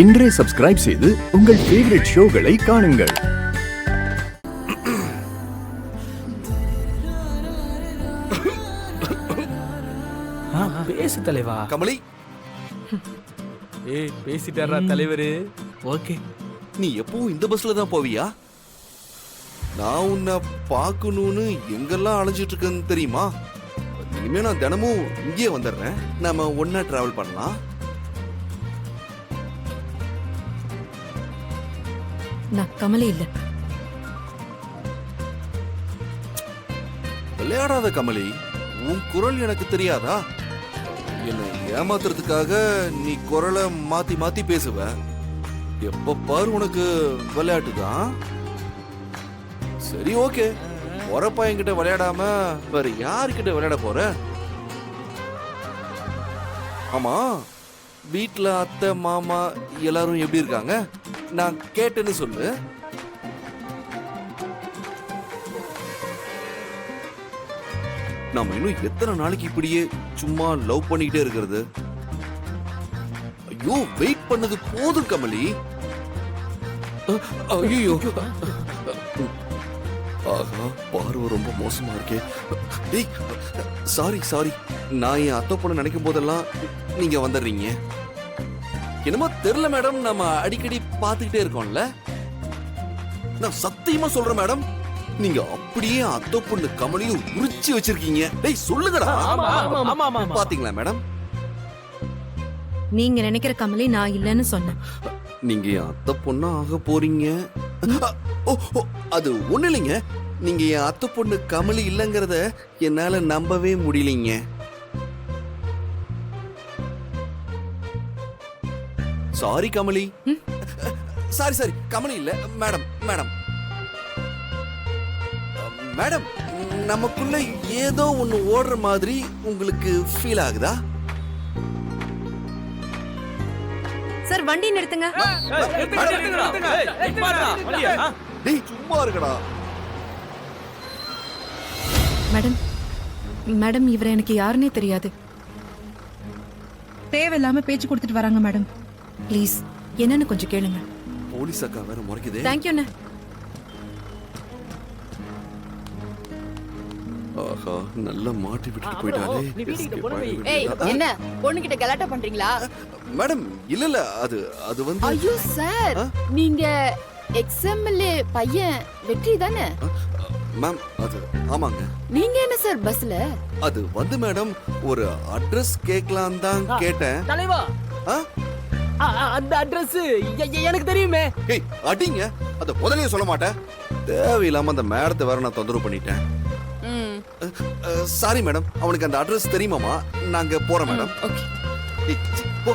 இன்றே சப்ஸ்கிரைப் செய்து உங்கள் ஃபேவரட் ஷோகளை காணுங்கள். பேசு தலைவா. கமலி, ஏய் பேசிட்டாரா தலைவரு? ஓகே. நீ எப்பவும் இந்த பஸ்ல தான் போவியா? நான் உன்னை பார்க்கணும்னு எங்கெல்லாம் அலைஞ்சிட்டு இருக்கேன்னு தெரியுமா? இனிமே நான் தினமும் இங்கே வந்துடுறேன். நாம ஒன்னா டிராவல் பண்ணலாம். நான் கமலி இல்ல. விளையாடாத கமலி, உன் குரல் எனக்கு தெரியாதா? என்னை ஏமாத்துறதுக்காக நீ குரலை மாத்தி மாத்தி பேசுவ. எப்ப பாரு உனக்கு விளையாட்டு தான். சரி, ஓகே. போற பையன்கிட்ட விளையாடாம வேற யாருக்கிட்ட விளையாட போற? ஆமா, வீட்டுல அத்தை மாமா எல்லாரும் எப்படி இருக்காங்க? நான் கேட்டேன்னு சொல்லு. நாம இன்னும் எத்தனை நாளைக்கு இப்படியே சும்மா லவ் பண்ணிக்கிட்டே இருக்கிறது? ஐயோ, வெயிட் பண்ணது போதும் கமலி. ஐயோ, ஆஹா, பார்வை ரொம்ப மோசமா இருக்கே. டேய், சாரி. நான் என் அத்தை பொண்ணு நினைக்கும் போதெல்லாம் நீங்க வந்துடுறீங்க. என்னமோ தெரியல மேடம், நம்ம அடிக்கடி பார்த்துக்கிட்டே இருக்கோம்ல. நான் சத்தியமா சொல்றேன் மேடம், நீங்க அப்படியே அத்தை பொண்ணு கமலியும் உரிச்சு வச்சிருக்கீங்க. டேய் சொல்லுங்கடா. பாத்தீங்களா மேடம்? நீங்க நினைக்கிற கமலி நான் இல்லன்னு சொன்னேன். நீங்க என் அத்தை பொண்ணா ஆக போறீங்க. அது ஒண்ணு இல்லைங்க. நீங்க என் அத்தை பொண்ணு கமலி இல்லங்கிறத என்னால நம்பவே முடியலைங்க. சாரி கமலி. சாரி கமலி இல்ல மேடம். மேடம், நமக்குள்ள ஏதோ ஒண்ணு ஓடுற மாதிரி உங்களுக்கு ஃபீல் ஆகுதா? சார் வண்டி நிறுத்துங்க. டேய் சும்மா இருக்கடா. மேடம் இவரை எனக்கு யாருன்னே தெரியாது. தேவையில்லாம பேச்சு கொடுத்துட்டு வராங்க மேடம். ப்ளீஸ் என்னன்னு கொஞ்சம் கேளுங்க. போலீஸ் அக்கா வேற முறைக்குதே. தேங்க்யூண்ணே. ஆஹா, நல்லா மாட்டி விட்டுட்டு போயிட்டாலே. ஏய், என்ன பொண்ணுகிட்ட கலாட்டா பண்றீங்களா? மேடம், இல்ல அது வந்து ஐயோ சார், நீங்க எக்ஸ்எம்எல்ஏ பையன் வெற்றி தானே? மேம், அது ஆமாங்க. நீங்க என்ன சார் பஸ்ல? அது வந்து மேடம், ஒரு அட்ரஸ் கேட்கலாம் தான் கேட்டேன். தலைவா, அந்த அட்ரஸ் எனக்கு தெரியுமே. ஏய் அடிங்க, அத முதல்லயே சொல்ல மாட்டேன். தேவையில்லாம அந்த மேடத்தை வேற நான் தொந்தரவு பண்ணிட்டேன். சாரி மேடம், அவனுக்கு அந்த அட்ரஸ் தெரியுமாமா? நாங்க போறோம் மேடம். ஓகே. போ.